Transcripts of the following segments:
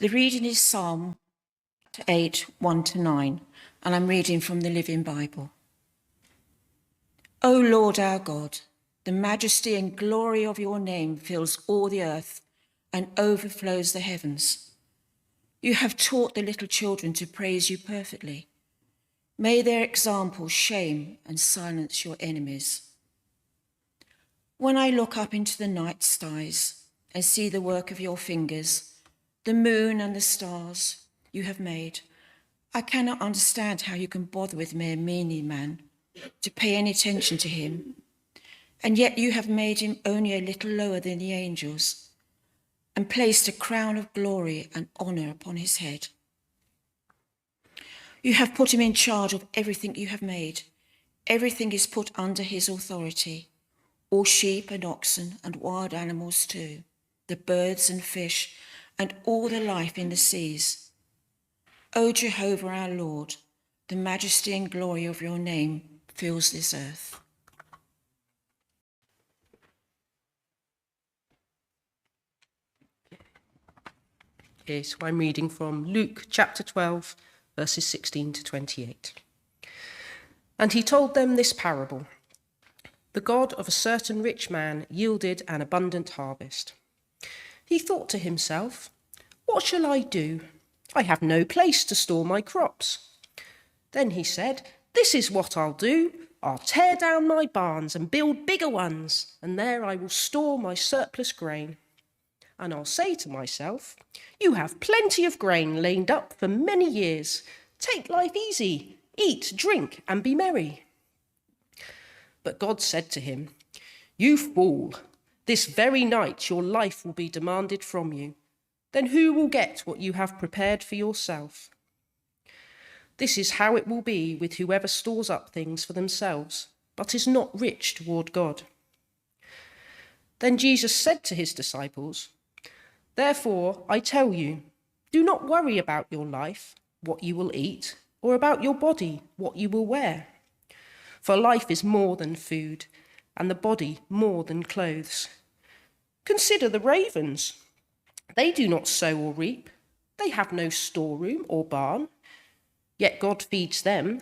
The reading is Psalm 8, 1-9, and I'm reading from the Living Bible. O Lord our God, the majesty and glory of your name fills all the earth and overflows the heavens. You have taught the little children to praise you perfectly. May their example shame and silence your enemies. When I look up into the night skies and see the work of your fingers, the moon and the stars you have made, I cannot understand how you can bother with mere mealy man to pay any attention to him. And yet you have made him only a little lower than the angels and placed a crown of glory and honor upon his head. You have put him in charge of everything you have made. Everything is put under his authority, all sheep and oxen and wild animals too, the birds and fish and all the life in the seas. O Jehovah our Lord, the majesty and glory of your name fills this earth. Okay, so I'm reading from Luke chapter 12, verses 16 to 28. And he told them this parable. The God of a certain rich man yielded an abundant harvest. He thought to himself, what shall I do? I have no place to store my crops. Then he said, this is what I'll do. I'll tear down my barns and build bigger ones, and there I will store my surplus grain. And I'll say to myself, you have plenty of grain laid up for many years. Take life easy, eat, drink, and be merry. But God said to him, you fool, this very night your life will be demanded from you. Then who will get what you have prepared for yourself? This is how it will be with whoever stores up things for themselves, but is not rich toward God. Then Jesus said to his disciples, therefore I tell you, do not worry about your life, what you will eat, or about your body, what you will wear. For life is more than food, and the body more than clothes. Consider the ravens. They do not sow or reap. They have no storeroom or barn. Yet God feeds them.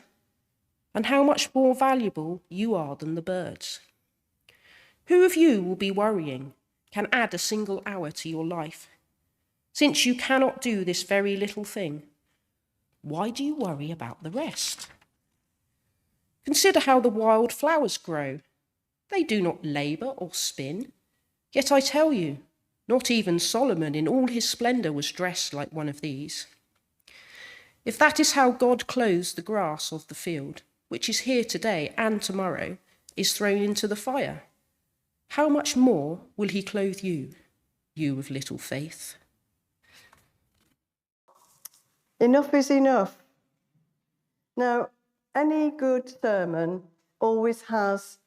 And how much more valuable you are than the birds. Who of you will be worrying, can add a single hour to your life? Since you cannot do this very little thing, why do you worry about the rest? Consider how the wild flowers grow. They do not labor or spin. Yet I tell you, not even Solomon in all his splendor was dressed like one of these. If that is how God clothes the grass of the field, which is here today and tomorrow, is thrown into the fire, how much more will he clothe you, you of little faith? Enough is enough. Now, any good sermon always has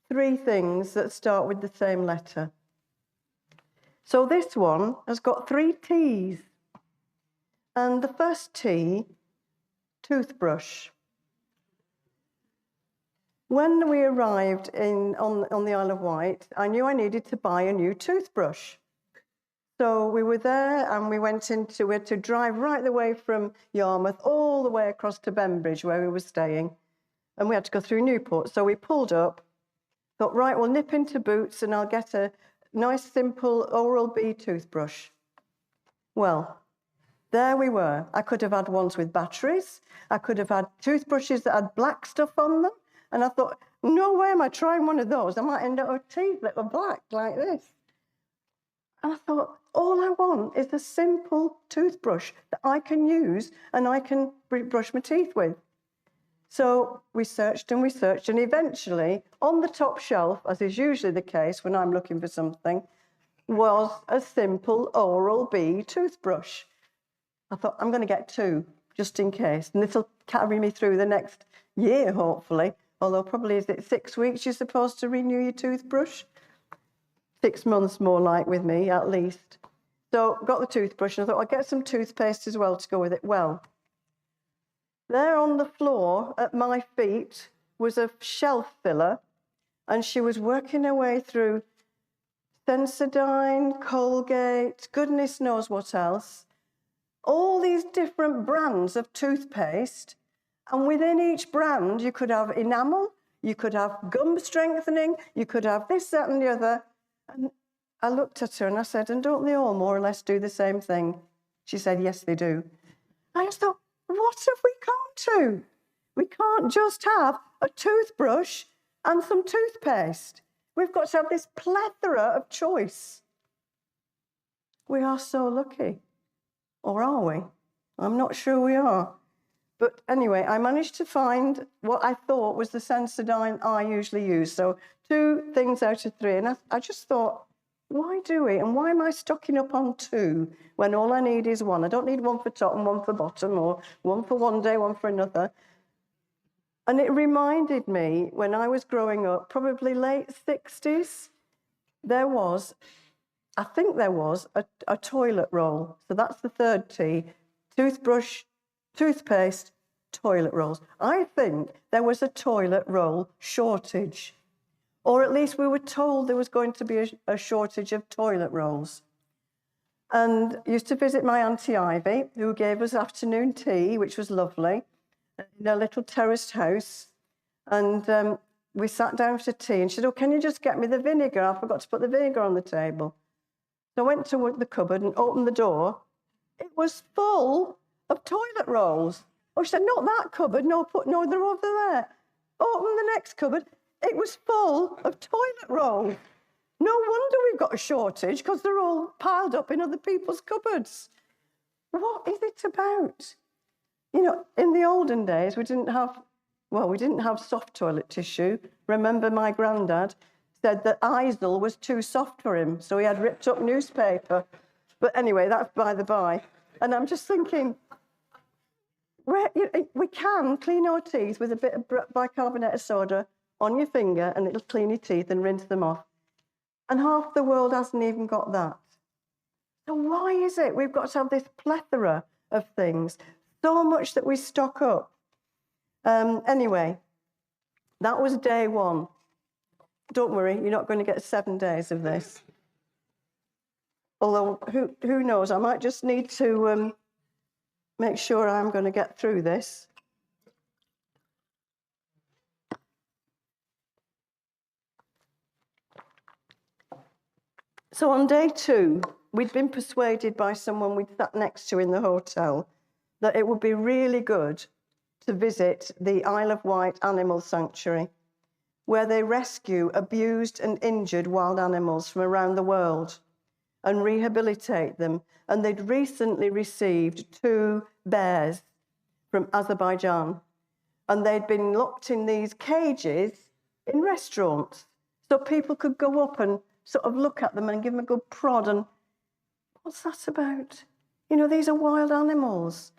three things that start with the same letter. So this one has got 3 T's. And the first T, toothbrush. When we arrived on the Isle of Wight, I knew I needed to buy a new toothbrush. So we were there and we had to drive right the way from Yarmouth all the way across to Bembridge where we were staying. And we had to go through Newport. So we pulled up, thought, right, we'll nip into Boots and I'll get a nice, simple Oral-B toothbrush. Well, there we were. I could have had ones with batteries. I could have had toothbrushes that had black stuff on them. And I thought, no way am I trying one of those. I might end up with teeth that were black like this. And I thought, all I want is a simple toothbrush that I can use and I can brush my teeth with. So we searched, and eventually, on the top shelf, as is usually the case when I'm looking for something, was a simple Oral-B toothbrush. I thought, I'm going to get 2, just in case. And this will carry me through the next year, hopefully. Although probably, is it 6 weeks you're supposed to renew your toothbrush? 6 months more like with me, at least. So got the toothbrush, and I thought, I'll get some toothpaste as well to go with it. Well, there on the floor at my feet was a shelf filler, and she was working her way through Sensodyne, Colgate, goodness knows what else. all these different brands of toothpaste. And within each brand, you could have enamel, you could have gum strengthening, you could have this, that, and the other. And I looked at her and I said, and don't they all more or less do the same thing? She said, yes, they do. I just thought, what have we come to? We can't just have a toothbrush and some toothpaste. We've got to have this plethora of choice. We are so lucky. Or are we? I'm not sure we are. But anyway, I managed to find what I thought was the Sensodyne I usually use. So 2 things out of 3. And I just thought, why do it? And why am I stocking up on 2 when all I need is 1? I don't need 1 for top and 1 for bottom, or 1 for one day, 1 for another. And it reminded me when I was growing up, probably late 60s, I think there was a toilet roll. So that's the 3rd T: toothbrush, toothpaste, toilet rolls. I think there was a toilet roll shortage, or at least we were told there was going to be a shortage of toilet rolls. And I used to visit my Auntie Ivy, who gave us afternoon tea, which was lovely, in a little terraced house. And we sat down for tea, and she said, oh, can you just get me the vinegar? I forgot to put the vinegar on the table. So I went to the cupboard and opened the door. It was full of toilet rolls. Oh, she said, not that cupboard. No, they're over there. Open the next cupboard. It was full of toilet rolls. No wonder we've got a shortage, because they're all piled up in other people's cupboards. What is it about? You know, in the olden days, we didn't have soft toilet tissue. Remember, my granddad said that Isel was too soft for him, so he had ripped up newspaper. But anyway, that's by the by. And I'm just thinking, we can clean our teeth with a bit of bicarbonate of soda on your finger, and it'll clean your teeth and rinse them off. And half the world hasn't even got that. So why is it we've got to have this plethora of things, so much that we stock up? Anyway, that was day 1. Don't worry, you're not going to get 7 days of this. Although, who knows, I might just need to make sure I'm going to get through this. So on day 2, we'd been persuaded by someone we'd sat next to in the hotel that it would be really good to visit the Isle of Wight Animal Sanctuary, where they rescue abused and injured wild animals from around the world and rehabilitate them. And they'd recently received 2 bears from Azerbaijan, and they'd been locked in these cages in restaurants, so people could go up and sort of look at them and give them a good prod. And what's that about? You know, these are wild animals.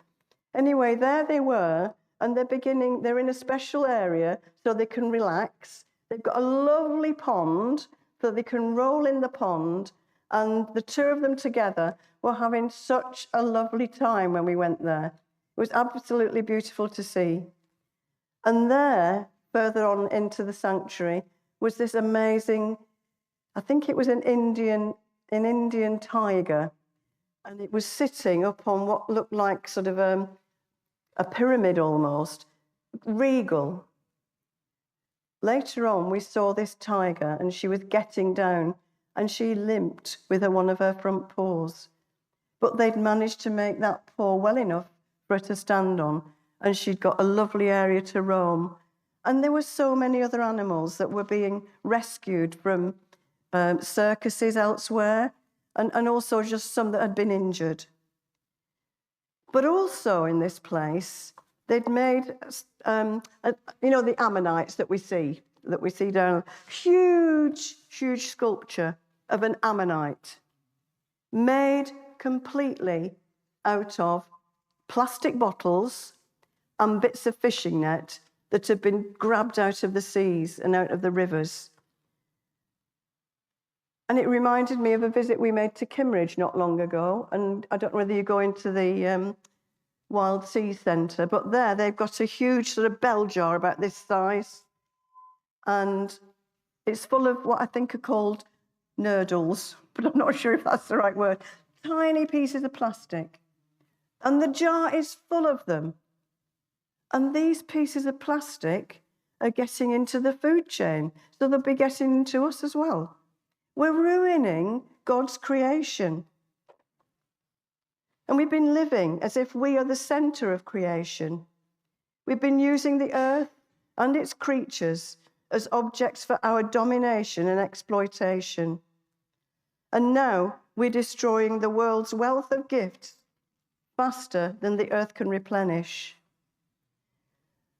Anyway, there they were, and they're in a special area so they can relax. They've got a lovely pond, so they can roll in the pond, and the 2 of them together were having such a lovely time when we went there. It was absolutely beautiful to see. And there, further on into the sanctuary, was this amazing, I think it was an Indian tiger, and it was sitting up on what looked like sort of a pyramid almost, regal. Later on, we saw this tiger, and she was getting down, and she limped with one of her front paws. But they'd managed to make that paw well enough for her to stand on, and she'd got a lovely area to roam. And there were so many other animals that were being rescued from circuses elsewhere, and also just some that had been injured. But also in this place, they'd made, the ammonites that we see down, huge sculpture of an ammonite, made completely out of plastic bottles and bits of fishing net that had been grabbed out of the seas and out of the rivers. And it reminded me of a visit we made to Kimmeridge not long ago. And I don't know whether you go into the Wild Sea Centre, but there they've got a huge sort of bell jar about this size. And it's full of what I think are called nurdles, but I'm not sure if that's the right word. Tiny pieces of plastic. And the jar is full of them. And these pieces of plastic are getting into the food chain, so they'll be getting into us as well. We're ruining God's creation. And we've been living as if we are the center of creation. We've been using the earth and its creatures as objects for our domination and exploitation. And now we're destroying the world's wealth of gifts faster than the earth can replenish.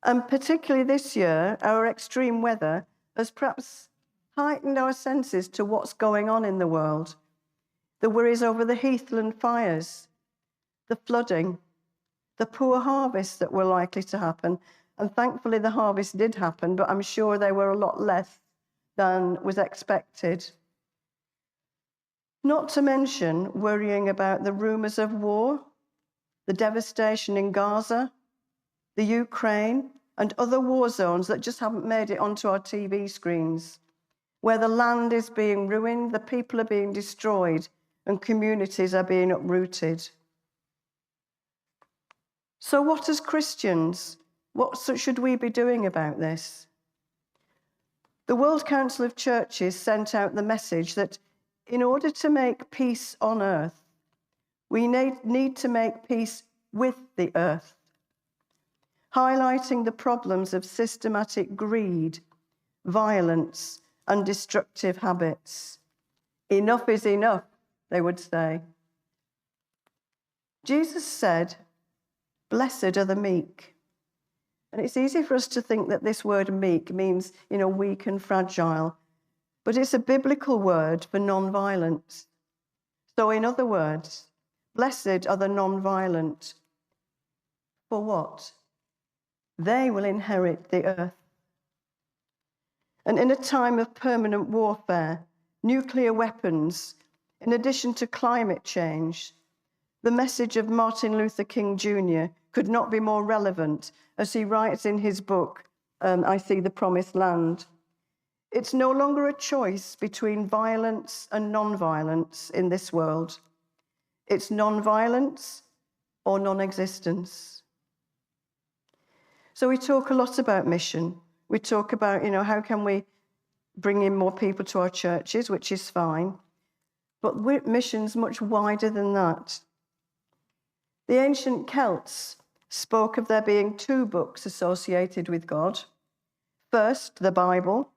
And particularly this year, our extreme weather has perhaps heightened our senses to what's going on in the world. The worries over the heathland fires, the flooding, the poor harvests that were likely to happen. And thankfully the harvest did happen, but I'm sure they were a lot less than was expected. Not to mention worrying about the rumours of war, the devastation in Gaza, the Ukraine, and other war zones that just haven't made it onto our TV screens, where the land is being ruined, the people are being destroyed, and communities are being uprooted. So what as Christians, what should we be doing about this? The World Council of Churches sent out the message that in order to make peace on earth, we need to make peace with the earth, highlighting the problems of systematic greed, violence, and destructive habits. Enough is enough, they would say. Jesus said, "Blessed are the meek." And it's easy for us to think that this word meek means, weak and fragile, but it's a biblical word for non-violence. So in other words, blessed are the non-violent. For what? They will inherit the earth. And in a time of permanent warfare, nuclear weapons, in addition to climate change, the message of Martin Luther King Jr. could not be more relevant as he writes in his book, I See the Promised Land. It's no longer a choice between violence and non-violence in this world. It's non-violence or non-existence. So we talk a lot about mission. We talk about, how can we bring in more people to our churches, which is fine. But mission's much wider than that. The ancient Celts spoke of there being two books associated with God. First, the Bible,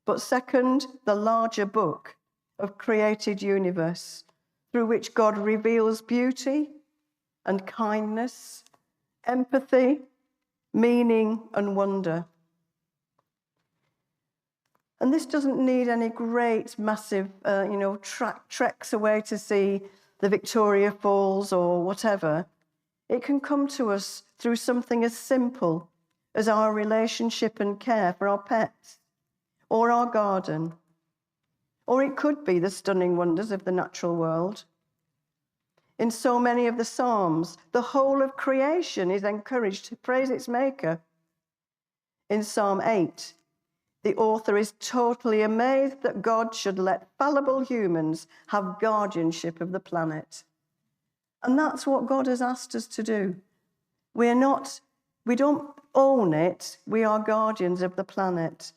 but second, the larger book of created universe through which God reveals beauty and kindness, empathy, meaning and wonder. And this doesn't need any great, massive, treks away to see the Victoria Falls or whatever. It can come to us through something as simple as our relationship and care for our pets or our garden. Or it could be the stunning wonders of the natural world. In so many of the Psalms, the whole of creation is encouraged to praise its maker. In Psalm 8, the author is totally amazed that God should let fallible humans have guardianship of the planet. And that's what God has asked us to do. We don't own it, we are guardians of the planet.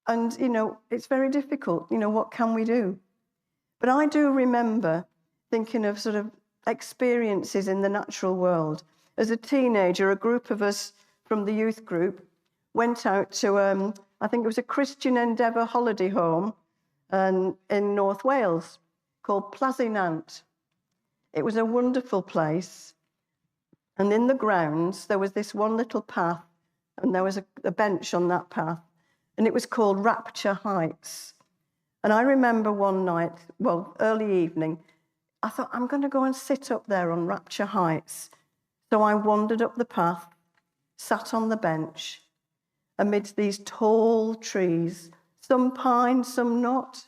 And, it's very difficult, what can we do? But I do remember thinking of sort of experiences in the natural world. As a teenager, a group of us from the youth group went out to, I think it was a Christian Endeavour holiday home in North Wales called Plasinant. It was a wonderful place. And in the grounds, there was this one little path, and there was a bench on that path, and it was called Rapture Heights. And I remember one night, early evening, I thought, I'm going to go and sit up there on Rapture Heights. So I wandered up the path, sat on the bench, amidst these tall trees, some pine, some not.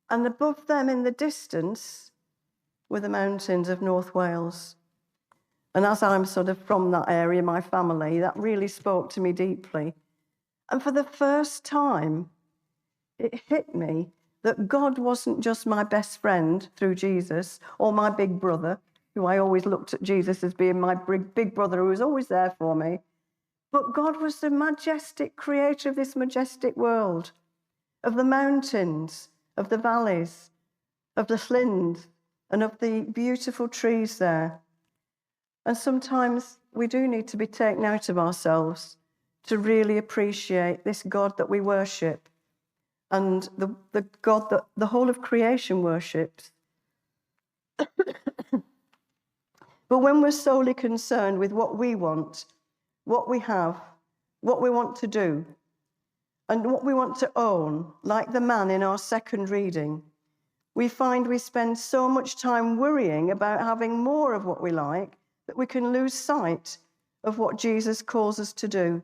And above them in the distance were the mountains of North Wales. And as I'm sort of from that area, my family, that really spoke to me deeply. And for the first time, it hit me that God wasn't just my best friend through Jesus or my big brother. who I always looked at Jesus as being my big brother who was always there for me. But God was the majestic creator of this majestic world, of the mountains, of the valleys, of the hlins, and of the beautiful trees there. And sometimes we do need to be taken out of ourselves to really appreciate this God that we worship and the God that the whole of creation worships. But when we're solely concerned with what we want, what we have, what we want to do, and what we want to own, like the man in our second reading, we find we spend so much time worrying about having more of what we like that we can lose sight of what Jesus calls us to do.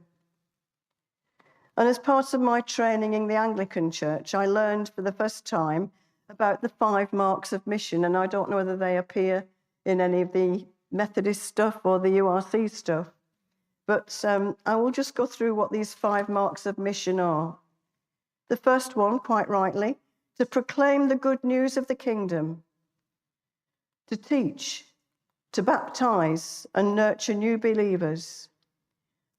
And as part of my training in the Anglican Church, I learned for the first time about the 5 marks of mission, and I don't know whether they appear in any of the Methodist stuff or the URC stuff, but I will just go through what these 5 marks of mission are. The first one, quite rightly, to proclaim the good news of the kingdom, to teach, to baptize and nurture new believers.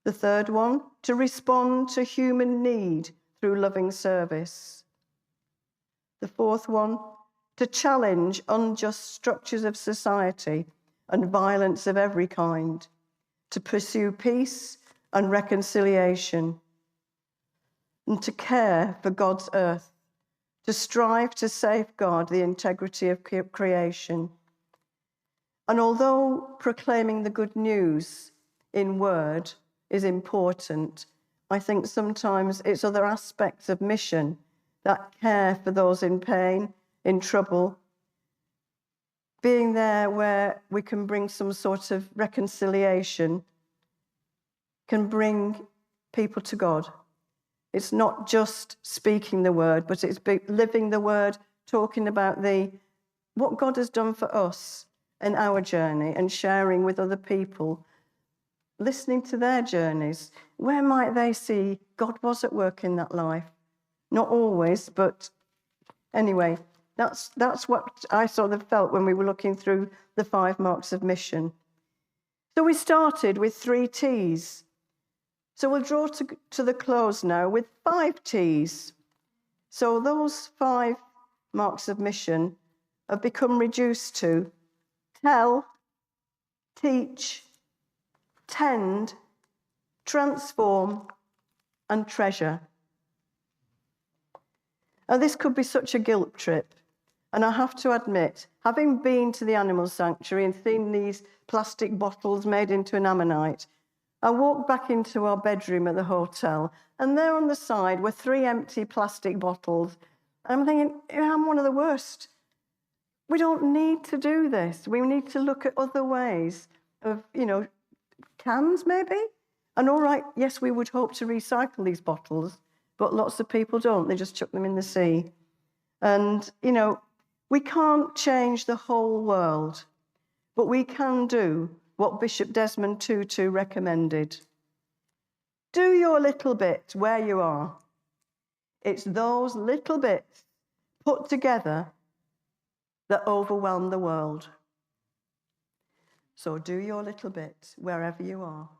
The third one, to respond to human need through loving service. The fourth one, to challenge unjust structures of society and violence of every kind, to pursue peace and reconciliation, and to care for God's earth, to strive to safeguard the integrity of creation. And although proclaiming the good news in word is important, I think sometimes it's other aspects of mission that care for those in pain, in trouble, being there where we can bring some sort of reconciliation, can bring people to God. It's not just speaking the word, but it's living the word, talking about what God has done for us in our journey and sharing with other people, listening to their journeys. Where might they see God was at work in that life? Not always, but anyway, that's what I sort of felt when we were looking through the 5 marks of mission. So we started with 3 T's. So we'll draw to the close now with 5 T's. So those 5 marks of mission have become reduced to tell, teach, tend, transform, and treasure. Now, this could be such a guilt trip. And I have to admit, having been to the animal sanctuary and seen these plastic bottles made into an ammonite, I walked back into our bedroom at the hotel, and there on the side were 3 empty plastic bottles. I'm thinking, I'm one of the worst. We don't need to do this. We need to look at other ways of, cans maybe? And all right, yes, we would hope to recycle these bottles, but lots of people don't. They just chuck them in the sea. And, we can't change the whole world, but we can do what Bishop Desmond Tutu recommended. Do your little bit where you are. It's those little bits put together that overwhelm the world. So do your little bit wherever you are.